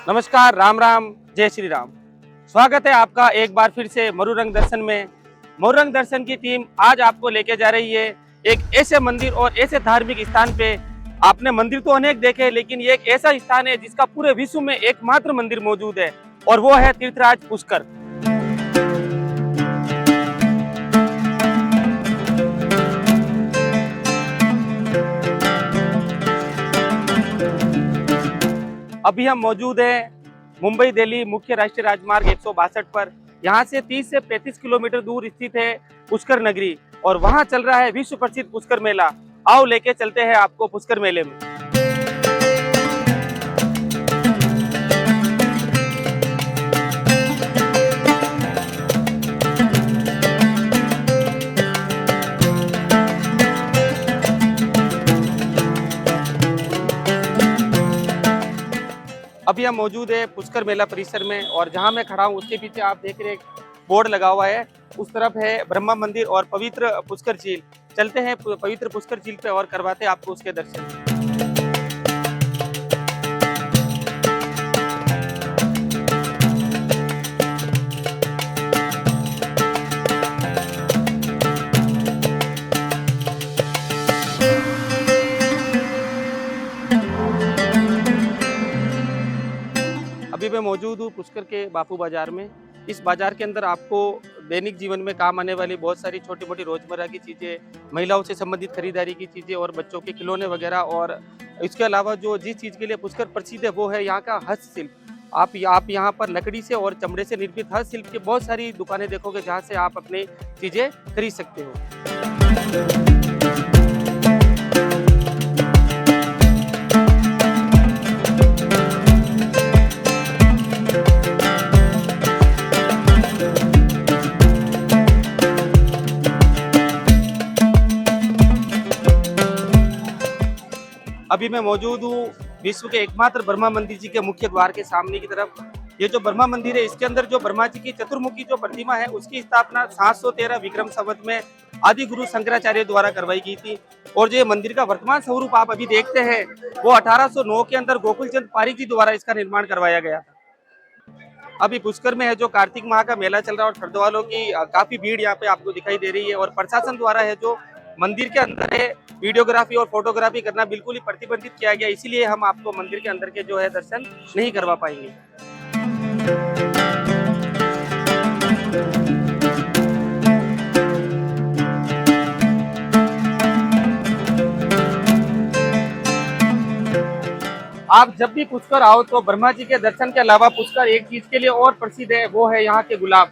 नमस्कार, राम राम, जय श्री राम। स्वागत है आपका एक बार फिर से मरुरंग दर्शन में। मरुरंग दर्शन की टीम आज आपको लेके जा रही है एक ऐसे मंदिर और ऐसे धार्मिक स्थान पे। आपने मंदिर तो अनेक देखे, लेकिन ये एक ऐसा स्थान है जिसका पूरे विश्व में एकमात्र मंदिर मौजूद है, और वो है तीर्थराज पुष्कर। अभी हम मौजूद हैं मुंबई दिल्ली मुख्य राष्ट्रीय राजमार्ग 162 पर। यहाँ से 30 से 35 किलोमीटर दूर स्थित है पुष्कर नगरी, और वहाँ चल रहा है विश्व प्रसिद्ध पुष्कर मेला। आओ लेके चलते हैं आपको पुष्कर मेले में। अभी हम मौजूद है पुष्कर मेला परिसर में, और जहां मैं खड़ा हूं उसके पीछे आप देख रहे हैं बोर्ड लगा हुआ है। उस तरफ है ब्रह्मा मंदिर और पवित्र पुष्कर झील। चलते हैं पवित्र पुष्कर झील पे और करवाते हैं आपको उसके दर्शन। अभी मैं मौजूद हूँ पुष्कर के बापू बाजार में। इस बाजार के अंदर आपको दैनिक जीवन में काम आने वाली बहुत सारी छोटी मोटी रोजमर्रा की चीज़ें, महिलाओं से संबंधित खरीदारी की चीज़ें और बच्चों के खिलौने वगैरह, और इसके अलावा जो जिस चीज़ के लिए पुष्कर प्रसिद्ध है वो है यहाँ का हस्तशिल्प। आप यहाँ पर लकड़ी से और चमड़े से निर्मित हस्तशिल्प की बहुत सारी दुकानें देखोगे जहाँ से आप अपनी चीज़ें खरीद सकते हो। अभी मैं मौजूद हूँ विश्व के एकमात्र ब्रह्मा मंदिर जी के मुख्य द्वार के सामने की तरफ। ये जो ब्रह्मा मंदिर है, इसके अंदर जो ब्रह्मा जी की चतुर्मुखी जो प्रतिमा है उसकी स्थापना 713 विक्रम संवत में आदि गुरु शंकराचार्य द्वारा करवाई गई थी। और जो ये मंदिर का वर्तमान स्वरूप आप अभी देखते हैं वो 1809 के अंदर गोकुलचंद पारिक जी द्वारा इसका निर्माण करवाया गया था। अभी पुष्कर में है जो कार्तिक माह का मेला चल रहा है, और श्रद्धालुओं की काफी भीड़ यहाँ पे आपको दिखाई दे रही है। और प्रशासन द्वारा है जो मंदिर के अंदर है वीडियोग्राफी और फोटोग्राफी करना बिल्कुल ही प्रतिबंधित किया गया, इसीलिए हम आपको मंदिर के अंदर के जो है दर्शन नहीं करवा पाएंगे। आप जब भी पुष्कर आओ तो ब्रह्मा जी के दर्शन के अलावा पुष्कर एक चीज के लिए और प्रसिद्ध है, वो है यहाँ के गुलाब।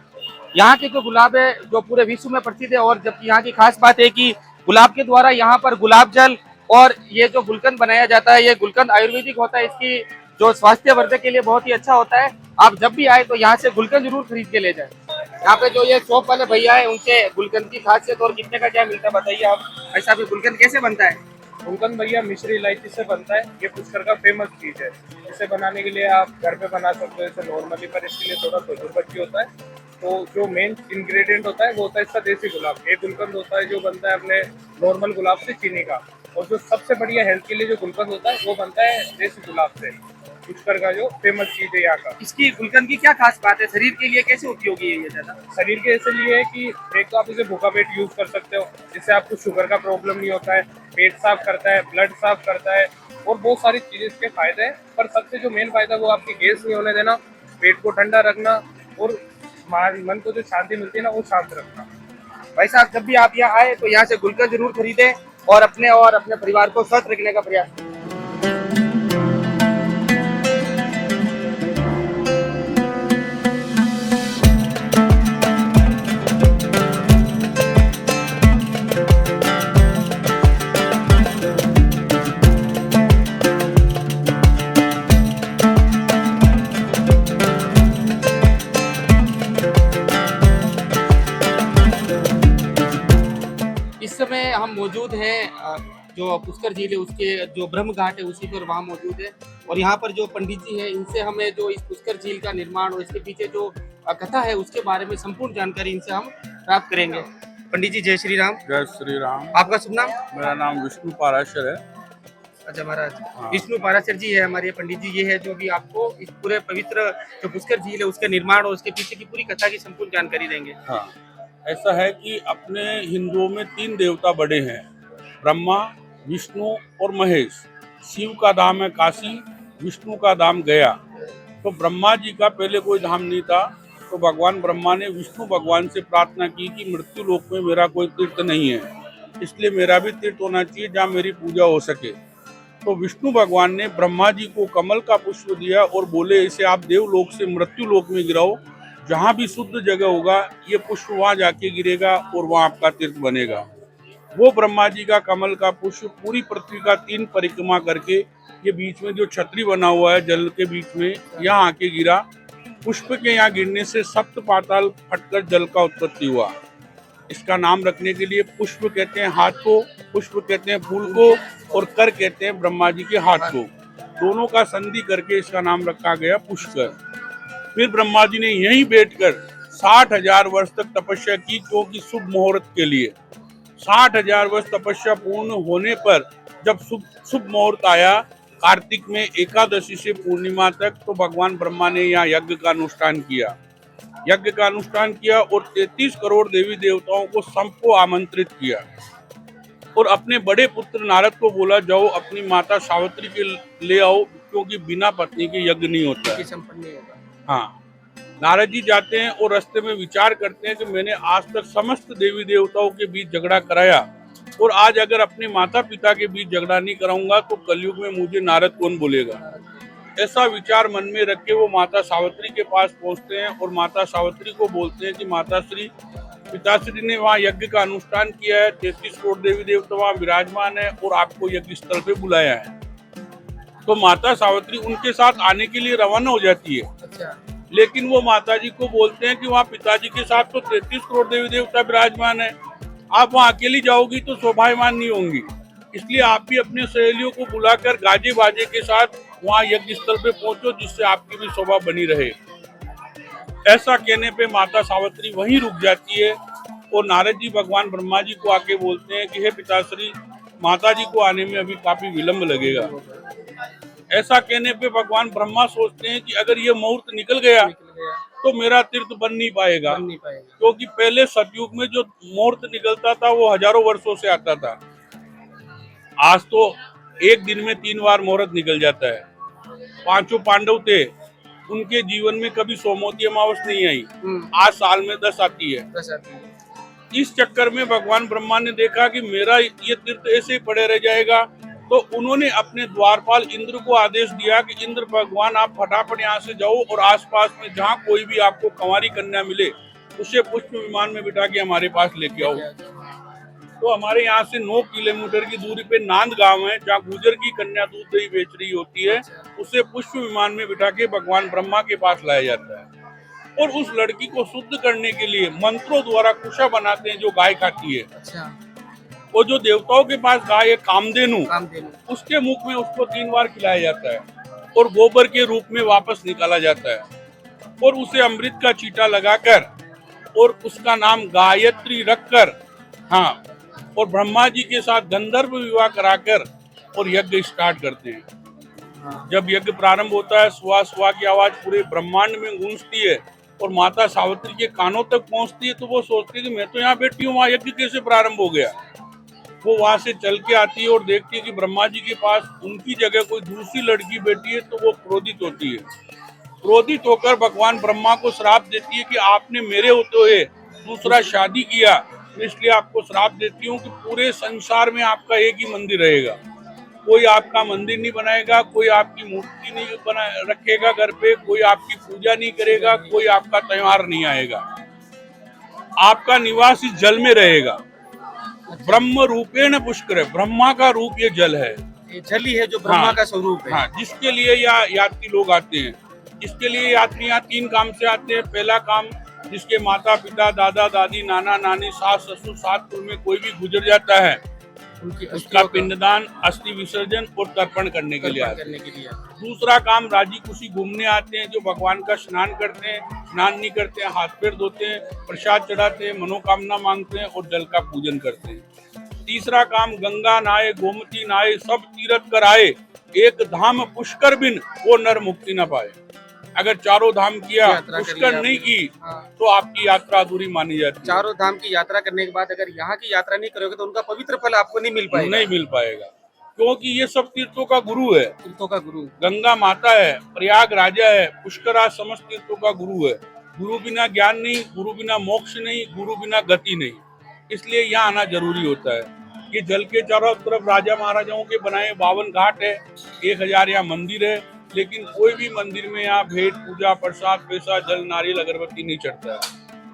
यहाँ के जो गुलाब है जो पूरे विश्व में प्रसिद्ध है, और जबकि यहाँ की खास बात है कि गुलाब के द्वारा यहाँ पर गुलाब जल और ये जो गुलकंद बनाया जाता है, ये गुलकंद आयुर्वेदिक होता है। इसकी जो स्वास्थ्य वर्धक के लिए बहुत ही अच्छा होता है। आप जब भी आए तो यहाँ से गुलकंद जरूर खरीद के ले जाए। यहाँ पे जो ये शॉप वाले भैया है उनसे गुलकंद की खासियत और कितने का क्या मिलता है बताइए आप। ऐसा भी गुलकंद कैसे बनता है? गुलकंद भैया मिश्री इलायची से बनता है। ये पुष्कर का फेमस चीज है। इसे बनाने के लिए आप घर पे बना सकते हो इसे नॉर्मली, पर इसके लिए थोड़ा खुशबू होता है। तो जो मेन इंग्रेडिएंट होता है वो होता है इसका देसी गुलाब। एक गुलकंद होता है जो बनता है अपने नॉर्मल गुलाब से, चीनी का। और जो सबसे बढ़िया हेल्थ के लिए जो गुलकंद होता है वो बनता है देसी गुलाब से। पुष्कर का जो फेमस चीज है यहाँ का। इसकी गुलकंद की क्या खास बात है? शरीर के लिए कैसे उपयोगी है ये ज्यादा? शरीर के इसलिए है कि एक तो आप इसे भूखा पेट यूज कर सकते हो, जिससे आपको शुगर का प्रॉब्लम नहीं होता है। पेट साफ करता है, ब्लड साफ करता है, और बहुत सारी चीजें इसके फायदे हैं। पर सबसे जो मेन फायदा वो आपकी गैस नहीं होने देना, पेट को ठंडा रखना, और मन को जो शांति मिलती है ना वो शांत रखना। भाई साहब जब भी आप यहाँ आए तो यहाँ से गुलकंद जरूर खरीदें और अपने परिवार को स्वस्थ रखने का प्रयास करें। इस समय हम मौजूद हैं जो पुष्कर झील है उसके जो ब्रह्म घाट है उसी पर वहाँ मौजूद है, और यहाँ पर जो पंडित जी हैं इनसे हमें जो इस पुष्कर झील का निर्माण और इसके पीछे जो कथा है उसके बारे में संपूर्ण जानकारी इनसे हम प्राप्त करेंगे। पंडित जी जय श्री राम। जय श्री राम। आपका शुभ नाम? मेरा नाम विष्णु पाराशर है। अच्छा महाराज, हाँ। विष्णु पाराशर जी है हमारे पंडित जी, ये है जो भी आपको इस पूरे पवित्र जो पुष्कर झील है उसके निर्माण और उसके पीछे की पूरी कथा की संपूर्ण जानकारी देंगे। हाँ, ऐसा है कि अपने हिंदुओं में 3 देवता बड़े हैं, ब्रह्मा, विष्णु और महेश। शिव का धाम है काशी, विष्णु का धाम गया। तो ब्रह्मा जी का पहले कोई धाम नहीं था, तो भगवान ब्रह्मा ने विष्णु भगवान से प्रार्थना की कि मृत्यु लोक में मेरा कोई तीर्थ नहीं है, इसलिए मेरा भी तीर्थ होना चाहिए जहाँ मेरी पूजा हो सके। तो विष्णु भगवान ने ब्रह्मा जी को कमल का पुष्प दिया और बोले इसे आप देवलोक से मृत्यु लोक में गिराओ, जहाँ भी शुद्ध जगह होगा ये पुष्प वहाँ जाके गिरेगा और वहाँ आपका तीर्थ बनेगा। वो ब्रह्मा जी का कमल का पुष्प पूरी पृथ्वी का 3 परिक्रमा करके ये बीच में जो छतरी बना हुआ है जल के बीच में, यहाँ आके गिरा। पुष्प के यहाँ गिरने से सप्त पाताल फटकर जल का उत्पत्ति हुआ। इसका नाम रखने के लिए पुष्प कहते हैं हाथ को, पुष्प कहते हैं फूल को, और कर कहते हैं ब्रह्मा जी के हाथ को। दोनों का संधि करके इसका नाम रखा गया पुष्कर। फिर ब्रह्मा जी ने यहीं बैठकर 60,000 वर्ष तक तपस्या की, क्योंकि शुभ मुहूर्त के लिए 60,000 वर्ष तपस्या पूर्ण होने पर जब शुभ मुहूर्त आया, कार्तिक में एकादशी से पूर्णिमा तक, तो भगवान ब्रह्मा ने यहाँ यज्ञ का अनुष्ठान किया। यज्ञ का अनुष्ठान किया और 33 करोड़ देवी देवताओं को सबको आमंत्रित किया और अपने बड़े पुत्र नारद को बोला जाओ अपनी माता सावित्री के ले आओ, क्योंकि बिना पत्नी के यज्ञ नहीं होता है। संपन्न नहीं होगा। हाँ, नारद जी जाते हैं और रास्ते में विचार करते हैं कि मैंने आज तक समस्त देवी देवताओं के बीच झगड़ा कराया और आज अगर अपने माता पिता के बीच झगड़ा नहीं कराऊंगा तो कलयुग में मुझे नारद कौन बोलेगा। ऐसा विचार मन में रख के वो माता सावित्री के पास पहुंचते हैं और माता सावित्री को बोलते हैं कि माता श्री, पिताश्री ने वहाँ यज्ञ का अनुष्ठान किया है, 33 करोड़ देवी देवता वहाँ विराजमान है और आपको यज्ञ स्थल पे बुलाया है। तो माता सावित्री उनके साथ आने के लिए रवाना हो जाती है। अच्छा। लेकिन वो माता जी को बोलते हैं कि वहाँ पिताजी के साथ तो 33 करोड़ देवी देवता विराजमान है, आप वहाँ अकेली जाओगी तो शोभायमान नहीं होंगी, इसलिए आप भी अपने सहेलियों को बुलाकर गाजे बाजे के साथ वहाँ यज्ञ स्थल पे पहुंचो, जिससे आपकी भी शोभा बनी रहे। ऐसा कहने पे माता सावित्री वहीं रुक जाती है और नारद जी भगवान ब्रह्मा जी को आके बोलते हैं कि हे पिताश्री, माता जी को आने में अभी काफी विलम्ब लगेगा। ऐसा कहने पे भगवान ब्रह्मा सोचते हैं कि अगर ये मुहूर्त निकल गया तो मेरा तीर्थ बन नहीं पाएगा, क्योंकि पहले सतयुग में जो मुहूर्त निकलता था वो हजारों वर्षों से आता था। आज तो एक दिन में 3 बार मुहूर्त निकल जाता है। 5 पांडव थे, उनके जीवन में कभी सोमवती अमावस नहीं आई, आज साल में 10 आती है। इस चक्कर में भगवान ब्रह्मा ने देखा कि मेरा ये तीर्थ ऐसे ही पड़े रह जाएगा, तो उन्होंने अपने द्वारपाल इंद्र को आदेश दिया कि इंद्र भगवान आप फटाफट यहाँ से जाओ और आसपास में जहाँ कोई भी आपको कंवारी कन्या मिले उसे पुष्प विमान में बिठा के हमारे पास लेके आओ। तो हमारे यहाँ से 9 किलोमीटर की दूरी पे नांद गांव है, जहाँ गुजर की कन्या दूध दही बेच रही होती है, उसे पुष्प विमान में बिठा के भगवान ब्रह्मा के पास लाया जाता है और उस लड़की को शुद्ध करने के लिए मंत्रों द्वारा कुशा बनाते हैं जो गाय खाती है। अच्छा। वो जो देवताओं के पास गाय है कामधेनु, उसके मुख में उसको 3 बार खिलाया जाता है और गोबर के रूप में वापस निकाला जाता है और उसे अमृत का चीटा लगाकर और उसका नाम गायत्री रखकर, हाँ, और ब्रह्मा जी के साथ गंधर्व विवाह कराकर और यज्ञ स्टार्ट करते हैं। जब यज्ञ प्रारंभ होता है, सुहा सुहा की आवाज पूरे ब्रह्मांड में गूंजती है और माता सावित्री के कानों तक पहुंचती है, तो वो सोचती है कि मैं तो यहाँ बैठी हूँ, वहाँ यज्ञ कैसे प्रारंभ हो गया। वो वहां से चल के आती है और देखती है कि ब्रह्मा जी के पास उनकी जगह कोई दूसरी लड़की बैठी है, तो वो क्रोधित होती है। क्रोधित होकर भगवान ब्रह्मा को श्राप देती है कि आपने मेरे होते हुए दूसरा शादी किया, तो इसलिए आपको श्राप देती हूँ कि पूरे संसार में आपका एक ही मंदिर रहेगा, कोई आपका मंदिर नहीं बनाएगा, कोई आपकी मूर्ति नहीं बना रखेगा घर पे, कोई आपकी पूजा नहीं करेगा, कोई आपका त्योहार नहीं आएगा, आपका निवास इस जल में रहेगा। ब्रह्म रूपेण पुष्कर, ब्रह्मा का रूप ये जल है, ये जल ही है जो ब्रह्मा का स्वरूप है। हाँ, जिसके लिए यहाँ यात्री लोग आते हैं। इसके लिए यात्री यहाँ 3 काम से आते हैं। पहला काम, जिसके माता पिता दादा दादी नाना नानी सास ससुर 7 कुल में कोई भी गुजर जाता है, उसका पिंडदान, अस्थि विसर्जन और तर्पण करने के लिए आते हैं। दूसरा काम, राजी खुशी घूमने आते हैं, जो भगवान का स्नान करते हैं, स्नान नहीं करते हैं, हाथ पैर धोते हैं, प्रसाद चढ़ाते हैं, मनोकामना मांगते हैं और जल का पूजन करते हैं। तीसरा काम गंगा नहाए गोमती नहाए सब तीर्थ कर आए, एक धाम पुष्कर बिन वो नर मुक्ति न पाए। अगर चारों धाम किया यात्रा करी पुष्कर आपने। नहीं की हाँ। तो आपकी यात्रा अधूरी मानी जाती है, चारों धाम की यात्रा करने के बाद अगर यहाँ की यात्रा नहीं करोगे तो उनका पवित्र फल आपको नहीं मिल पाएगा। नहीं मिल पाएगा, क्योंकि ये सब तीर्थों का गुरु है। तीर्थों का गुरु गंगा माता है, प्रयाग राजा है, पुष्कराज समस्त तीर्थों का गुरु है। गुरु बिना ज्ञान नहीं, गुरु बिना मोक्ष नहीं, गुरु बिना गति नहीं। इसलिए यहाँ आना जरूरी होता है। ये जल के चारों तरफ राजा महाराजाओं के बनाए 52 घाट है, 1000 यहाँ मंदिर है, लेकिन कोई भी मंदिर में यहाँ भेंट पूजा प्रसाद पैसा जल नारियल अगरबत्ती नहीं चढ़ता है।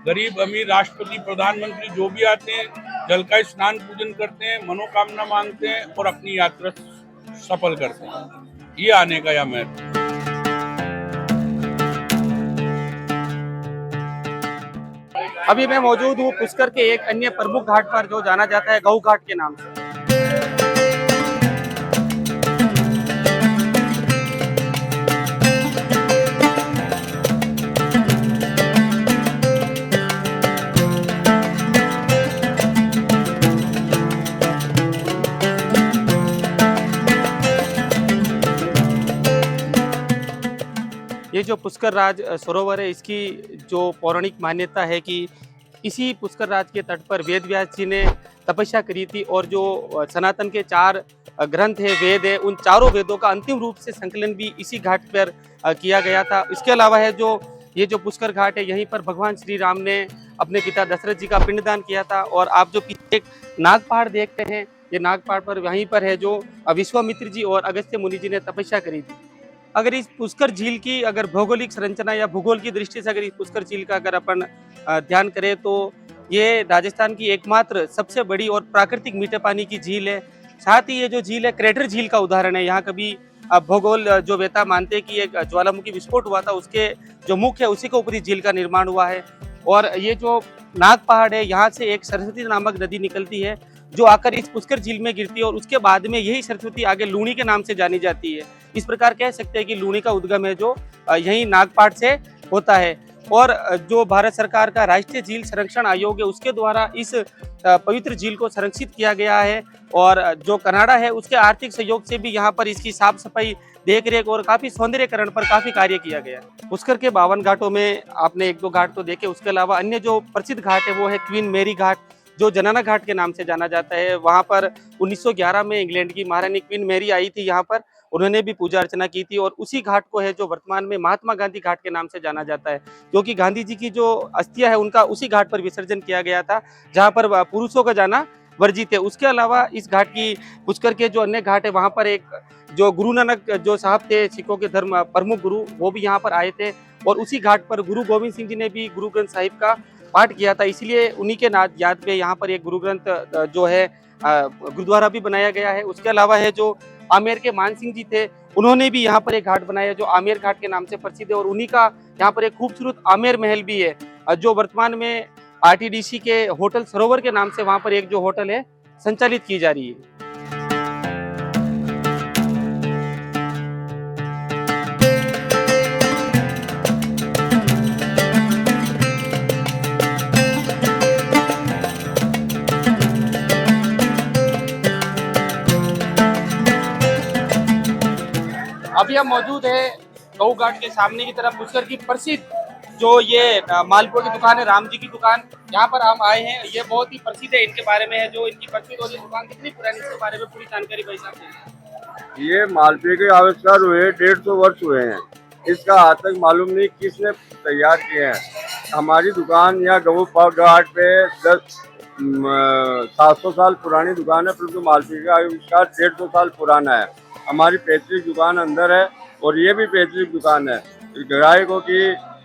गरीब अमीर राष्ट्रपति प्रधानमंत्री जो भी आते हैं जल का स्नान पूजन करते हैं, मनोकामना मांगते हैं और अपनी यात्रा सफल करते हैं। ये आने का यह महत्व है। अभी मैं मौजूद हूँ पुष्कर के एक अन्य प्रमुख घाट पर जो जाना जाता है गऊ घाट के नाम से। ये जो पुष्कर राज सरोवर है इसकी जो पौराणिक मान्यता है कि इसी पुष्कर राज के तट पर वेद व्यास जी ने तपस्या करी थी और जो सनातन के 4 ग्रंथ है वेद है उन चारों वेदों का अंतिम रूप से संकलन भी इसी घाट पर किया गया था। इसके अलावा है जो ये जो पुष्कर घाट है यहीं पर भगवान श्री राम ने अपने पिता दशरथ जी का पिंडदान किया था। और आप जो पीछे एक नाग पहाड़ देखते हैं ये नाग पहाड़ पर वहीं पर है जो विश्वामित्र जी और अगस्त्य मुनि जी ने तपस्या करी थी। अगर इस पुष्कर झील की अगर भौगोलिक संरचना या भूगोल की दृष्टि से अगर इस पुष्कर झील का अगर अपन ध्यान करें तो ये राजस्थान की एकमात्र सबसे बड़ी और प्राकृतिक मीठे पानी की झील है। साथ ही ये जो झील है क्रेटर झील का उदाहरण है। यहाँ कभी भूगोल जो वेता मानते हैं कि एक ज्वालामुखी विस्फोट हुआ था, उसके जो मुख है उसी के ऊपर झील का निर्माण हुआ है। और ये जो नाग पहाड़ है यहाँ से एक सरस्वती नामक नदी निकलती है जो आकर इस पुष्कर झील में गिरती है और उसके बाद में यही सरस्वती आगे लूणी के नाम से जानी जाती है। इस प्रकार कह सकते हैं कि लूणी का उद्गम है जो यही नागपाट से होता है। और जो भारत सरकार का राष्ट्रीय झील संरक्षण आयोग है उसके द्वारा इस पवित्र झील को संरक्षित किया गया है। और जो कनाडा है उसके आर्थिक सहयोग से भी यहाँ पर इसकी साफ सफाई देख रेख और काफी सौंदर्यकरण पर काफी कार्य किया गया है। पुष्कर के 52 घाटों में आपने 1-2 घाट तो देखे, उसके अलावा अन्य जो प्रसिद्ध घाट है वो है क्वीन मेरी घाट जो जनाना घाट के नाम से जाना जाता है। वहाँ पर 1911 में इंग्लैंड की महारानी क्वीन मेरी आई थी यहाँ पर, उन्होंने भी पूजा अर्चना की थी। और उसी घाट को है जो वर्तमान में महात्मा गांधी घाट के नाम से जाना जाता है, क्योंकि गांधी जी की जो अस्थियां है उनका उसी घाट पर विसर्जन किया गया था जहां पर पुरुषों का जाना वर्जित है। उसके अलावा इस घाट की पुष्कर के जो अन्य घाट है वहां पर एक जो गुरु नानक जो साहब थे सिखों के धर्म प्रमुख गुरु, वो भी यहाँ पर आए थे और उसी घाट पर गुरु गोविंद सिंह जी ने भी गुरु ग्रंथ साहिब का पाठ किया था। इसलिए उन्हीं के याद पे यहाँ पर एक गुरु ग्रंथ जो है गुरुद्वारा भी बनाया गया है। उसके अलावा है जो आमेर के मान सिंह जी थे उन्होंने भी यहाँ पर एक घाट बनाया जो आमेर घाट के नाम से प्रसिद्ध है। और उन्हीं का यहाँ पर एक खूबसूरत आमेर महल भी है जो वर्तमान में आरटीडीसी के होटल सरोवर के नाम से वहाँ पर एक जो होटल है संचालित की जा रही है। अभी हम मौजूद है गऊ घाट के सामने की तरफ पुष्कर की प्रसिद्ध जो ये मालपुआ की दुकान है, राम जी की दुकान, यहाँ पर हम आए हैं। ये बहुत ही प्रसिद्ध है, इनके बारे में है जो इनकी प्रसिद्ध और ये दुकान कितनी पुरानी इसके बारे में पूरी जानकारी भाई साहब। ये मालपुए के आविष्कार हुए 150 वर्ष हुए हैं। इसका आज तक मालूम नहीं किसने तैयार किए हैं। हमारी दुकान यहाँ गऊ घाट पे 700 साल पुरानी दुकान है, परंतु मालपुए का आविष्कार 150 साल पुराना है। हमारी पैतृक दुकान अंदर है और ये भी पैतृक दुकान है। ग्राहकों की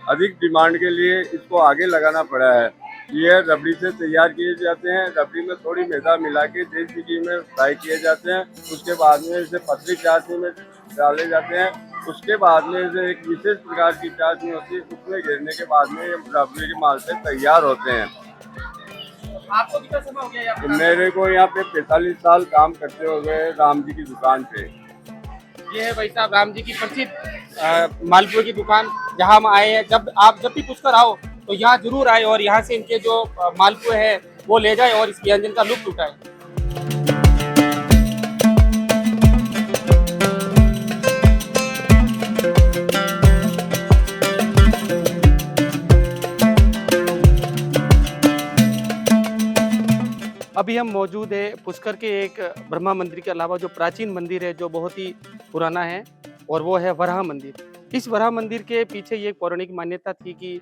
अधिक डिमांड के लिए इसको आगे लगाना पड़ा है। ये रबड़ी से तैयार किए जाते हैं, रबड़ी में थोड़ी मैदा मिला के देसी घी में फ्राई किए जाते हैं। उसके बाद में इसे पतली चाशनी में डाले जाते हैं। उसके बाद में इसे एक विशेष प्रकार की चाशनी होती है, उसमें गिरने के बाद में ये रबड़ी के माल से तैयार होते हैं। आपको कितना समय हो गया यहाँ? मेरे को यहाँ पे 45 साल काम करते हुए राम जी की दुकान पे। ये है भाई साहब राम जी की प्रसिद्ध मालपुए की दुकान जहाँ हम आए हैं। जब भी पुष्कर आओ तो यहाँ जरूर आए और यहाँ से इनके जो मालपुए है वो ले जाए और इस व्यंजन का लुत्फ उठाए। अभी हम मौजूद है पुष्कर के एक ब्रह्मा मंदिर के अलावा जो प्राचीन मंदिर है जो बहुत ही पुराना है और वो है वराह मंदिर। इस वराह मंदिर के पीछे ये पौराणिक मान्यता थी कि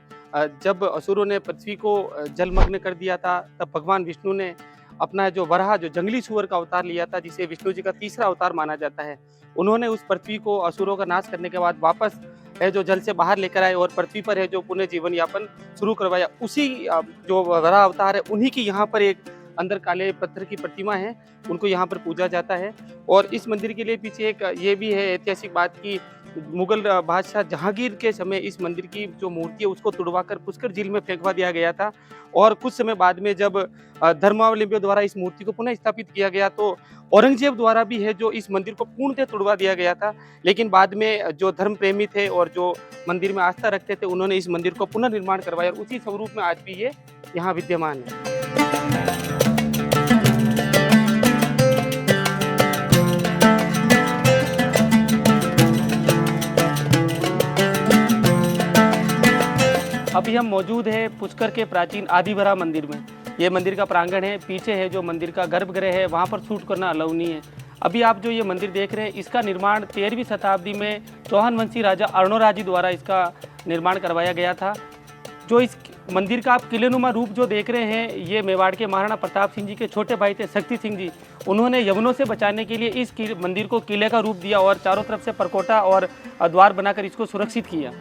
जब असुरों ने पृथ्वी को जलमग्न कर दिया था तब भगवान विष्णु ने अपना जो वराह जो जंगली सुअर का अवतार लिया था, जिसे विष्णु जी का तीसरा अवतार माना जाता है। उन्होंने उस पृथ्वी को असुरों का नाश करने के बाद वापस है जो जल से बाहर लेकर आए और पृथ्वी पर है जो पुनः जीवन यापन शुरू करवाया। उसी जो वराह अवतार है उन्हीं की यहाँ पर एक अंदर काले पत्थर की प्रतिमा है, उनको यहाँ पर पूजा जाता है। और इस मंदिर के लिए पीछे एक ये भी है ऐतिहासिक बात की मुगल बादशाह जहांगीर के समय इस मंदिर की जो मूर्ति है उसको तुड़वाकर पुष्कर झील में फेंकवा दिया गया था। और कुछ समय बाद में जब धर्मावलंबियों द्वारा इस मूर्ति को पुनः स्थापित किया गया तो औरंगजेब द्वारा भी है जो इस मंदिर को पूर्णतः तुड़वा दिया गया था। लेकिन बाद में जो धर्म प्रेमी थे और जो मंदिर में आस्था रखते थे उन्होंने इस मंदिर को पुनर्निर्माण करवाया और उसी स्वरूप में आज भी ये यहाँ विद्यमान है। अभी हम मौजूद है पुष्कर के प्राचीन आदिवरा मंदिर में। ये मंदिर का प्रांगण है, पीछे है जो मंदिर का गर्भगृह है, वहाँ पर शूट करना अलाउ नहीं है। अभी आप जो ये मंदिर देख रहे हैं इसका निर्माण 13वीं शताब्दी में चौहान वंशी राजा अर्णोराजी द्वारा इसका निर्माण करवाया गया था। जो इस मंदिर का आप किलेनुमा रूप जो देख रहे हैं ये मेवाड़ के महाराणा प्रताप सिंह जी के छोटे भाई थे शक्ति सिंह जी। उन्होंने यवनों से बचाने के लिए इस मंदिर को किले का रूप दिया और चारों तरफ से परकोटा और द्वार बनाकर इसको सुरक्षित किया।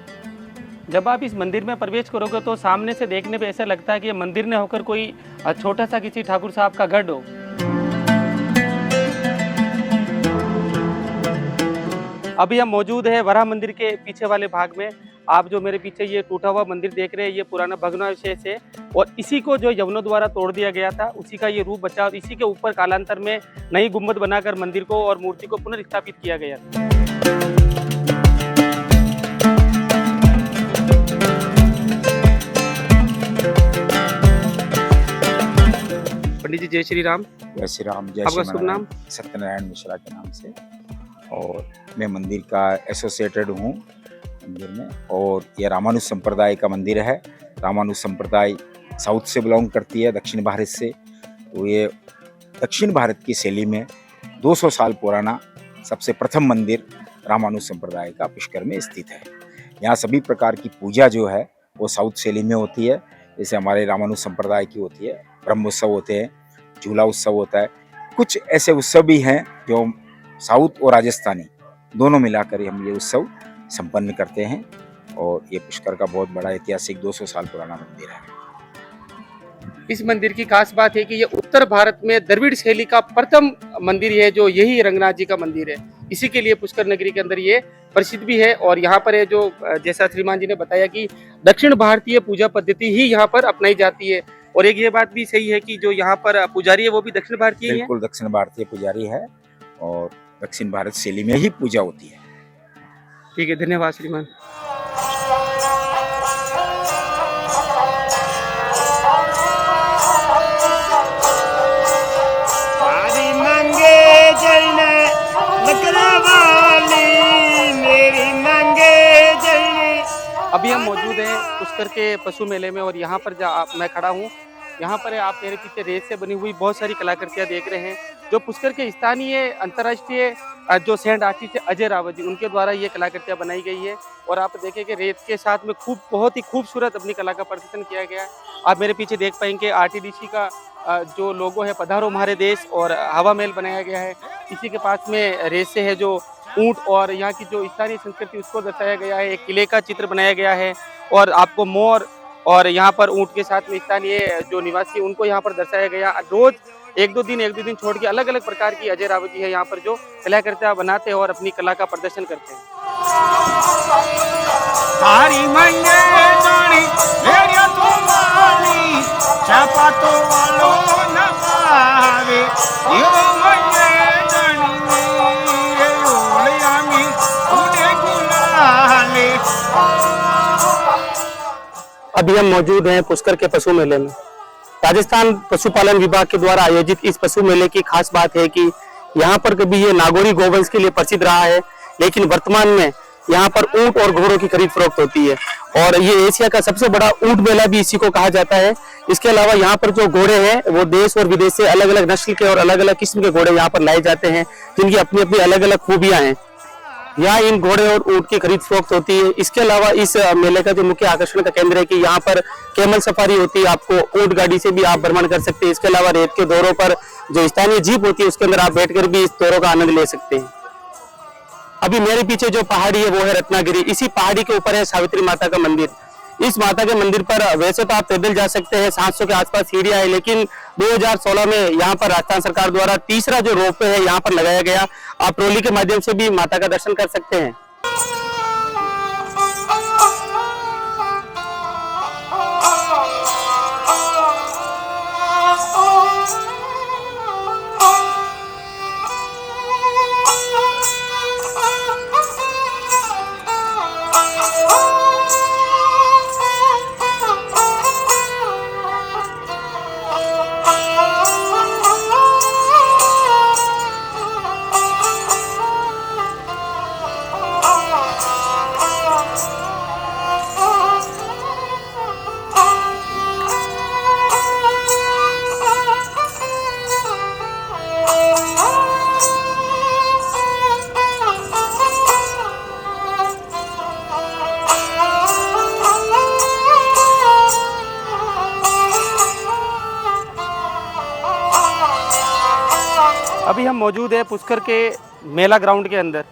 जब आप इस मंदिर में प्रवेश करोगे तो सामने से देखने पे ऐसा लगता है कि ये मंदिर न होकर कोई छोटा सा किसी ठाकुर साहब का गढ़ हो। अभी हम मौजूद है वराह मंदिर के पीछे वाले भाग में। आप जो मेरे पीछे ये टूटा हुआ मंदिर देख रहे हैं ये पुराना भग्नावशेष है और इसी को जो यवनों द्वारा तोड़ दिया गया था उसी का ये रूप बचा और इसी के ऊपर कालांतर में नई गुम्बद बनाकर मंदिर को और मूर्ति को पुनर्स्थापित किया गया। पंडित जी जय श्री राम। जय श्री राम। जय आपका श्री शुभ नाम? सत्यनारायण मिश्रा के नाम से। और मैं मंदिर का एसोसिएटेड हूँ मंदिर में। और ये रामानुज संप्रदाय का मंदिर है। रामानुज संप्रदाय साउथ से बिलोंग करती है, दक्षिण भारत से। तो ये दक्षिण भारत की शैली में 200 साल पुराना सबसे प्रथम मंदिर रामानुज संप्रदाय का पुष्कर में स्थित है। यहाँ सभी प्रकार की पूजा जो है वो साउथ शैली में होती है। जैसे हमारे रामानुज संप्रदाय की होती है, ब्रह्म उत्सव होते हैं, झूला उत्सव होता है। कुछ ऐसे उत्सव भी हैं जो साउथ और राजस्थानी दोनों मिलाकर हम ये उत्सव संपन्न करते हैं। और ये पुष्कर का बहुत बड़ा ऐतिहासिक 200 साल पुराना मंदिर है। इस मंदिर की खास बात है कि ये उत्तर भारत में द्रविड़ शैली का प्रथम मंदिर है जो यही रंगनाथ जी का मंदिर है। इसी के लिए पुष्कर नगरी के अंदर ये प्रसिद्ध भी है। और यहाँ पर है जो जैसा श्रीमान जी ने बताया कि दक्षिण भारतीय पूजा पद्धति ही यहाँ पर अपनाई जाती है। और एक ये बात भी सही है कि जो यहाँ पर पुजारी है वो भी दक्षिण भारतीय है। बिल्कुल दक्षिण भारतीय पुजारी है और दक्षिण भारत शैली में ही पूजा होती है। ठीक है, धन्यवाद श्रीमान। अभी हम मौजूद हैं पुष्कर के पशु मेले में और यहाँ पर मैं खड़ा हूँ। यहाँ पर आप मेरे पीछे रेत से बनी हुई बहुत सारी कलाकृतियाँ देख रहे हैं जो पुष्कर के स्थानीय अंतर्राष्ट्रीय जो सैंड आर्टिस्ट है अजय रावत जी उनके द्वारा ये कलाकृतियाँ बनाई गई है। और आप देखें कि रेत के साथ में बहुत ही खूबसूरत अपनी कला का प्रदर्शन किया गया है। आप मेरे पीछे देख पाएंगे आरटीडीसी का जो लोगो है पधारो हमारे देश और हवा महल बनाया गया है। इसी के पास में रेत से है जो ऊंट और यहाँ की जो स्थानीय संस्कृति उसको दर्शाया गया है। एक किले का चित्र बनाया गया है और आपको मोर और यहाँ पर ऊंट के साथ में स्थानीय जो निवासी उनको यहाँ पर दर्शाया गया। रोज एक दो दिन छोड़ के अलग अलग प्रकार की अजय रावत जी है यहाँ पर जो कलाकृतियाँ बनाते हैं और अपनी कला का प्रदर्शन करते हैं। अभी हम मौजूद हैं पुष्कर के पशु मेले में। राजस्थान पशुपालन विभाग के द्वारा आयोजित इस पशु मेले की खास बात है कि यहाँ पर कभी ये नागौरी गोवंश के लिए प्रसिद्ध रहा है, लेकिन वर्तमान में यहाँ पर ऊंट और घोड़ों की खरीद फरोख्त होती है और ये एशिया का सबसे बड़ा ऊंट मेला भी इसी को कहा जाता है। इसके अलावा यहाँ पर जो घोड़े हैं वो देश और विदेश से अलग अलग नस्ल के और अलग अलग किस्म के घोड़े यहाँ पर लाए जाते हैं जिनकी अपनी अपनी अलग अलग खूबियां हैं। यहाँ इन घोड़े और ऊंट की खरीद फरोख्त होती है। इसके अलावा इस मेले का जो मुख्य आकर्षण का केंद्र है कि यहाँ पर कैमल सफारी होती है, आपको ऊंट गाड़ी से भी आप भ्रमण कर सकते हैं। इसके अलावा रेत के दौरों पर जो स्थानीय जीप होती है उसके अंदर आप बैठकर भी इस दौरों का आनंद ले सकते हैं। अभी मेरे पीछे जो पहाड़ी है वो है रत्नागिरी। इसी पहाड़ी के ऊपर है सावित्री माता का मंदिर। इस माता के मंदिर पर वैसे तो आप पैदल जा सकते हैं, 700 के आसपास सीढ़ियां है, लेकिन 2016 में यहाँ पर राजस्थान सरकार द्वारा तीसरा जो रोपवे है यहाँ पर लगाया गया। आप ट्रॉली के माध्यम से भी माता का दर्शन कर सकते हैं। अभी हम मौजूद है पुष्कर के मेला ग्राउंड के अंदर।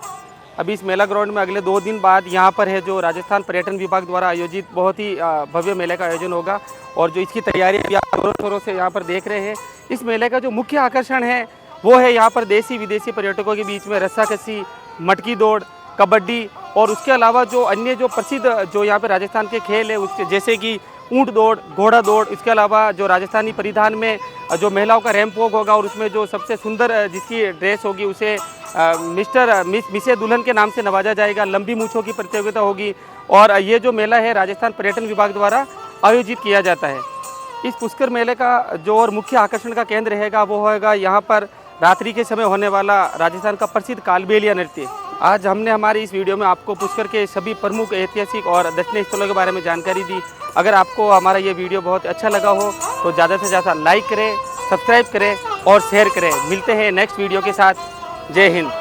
अभी इस मेला ग्राउंड में अगले 2 दिन बाद यहाँ पर है जो राजस्थान पर्यटन विभाग द्वारा आयोजित बहुत ही भव्य मेले का आयोजन होगा और जो इसकी तैयारी भी आप जोरों शोरों से यहाँ पर देख रहे हैं। इस मेले का जो मुख्य आकर्षण है वो है यहाँ पर देसी विदेशी पर्यटकों के बीच में रस्साकसी, मटकी दौड़, कबड्डी और उसके अलावा जो अन्य जो प्रसिद्ध जो यहाँ पर राजस्थान के खेल है उसके जैसे कि ऊंट दौड़, घोड़ा दौड़, इसके अलावा जो राजस्थानी परिधान में जो महिलाओं का रैंप वॉक होगा और उसमें जो सबसे सुंदर जिसकी ड्रेस होगी उसे मिसे दुल्हन के नाम से नवाजा जाएगा। लंबी मूंछों की प्रतियोगिता होगी और ये जो मेला है राजस्थान पर्यटन विभाग द्वारा आयोजित किया जाता है। इस पुष्कर मेले का जो और मुख्य आकर्षण का केंद्र रहेगा वो होगा यहाँ पर रात्रि के समय होने वाला राजस्थान का प्रसिद्ध कालबेलिया नृत्य। आज हमने हमारी इस वीडियो में आपको पुष्कर के सभी प्रमुख ऐतिहासिक और दर्शनीय स्थलों के बारे में जानकारी दी। अगर आपको हमारा ये वीडियो बहुत अच्छा लगा हो तो ज़्यादा से ज़्यादा लाइक करें, सब्सक्राइब करें और शेयर करें। मिलते हैं नेक्स्ट वीडियो के साथ। जय हिंद।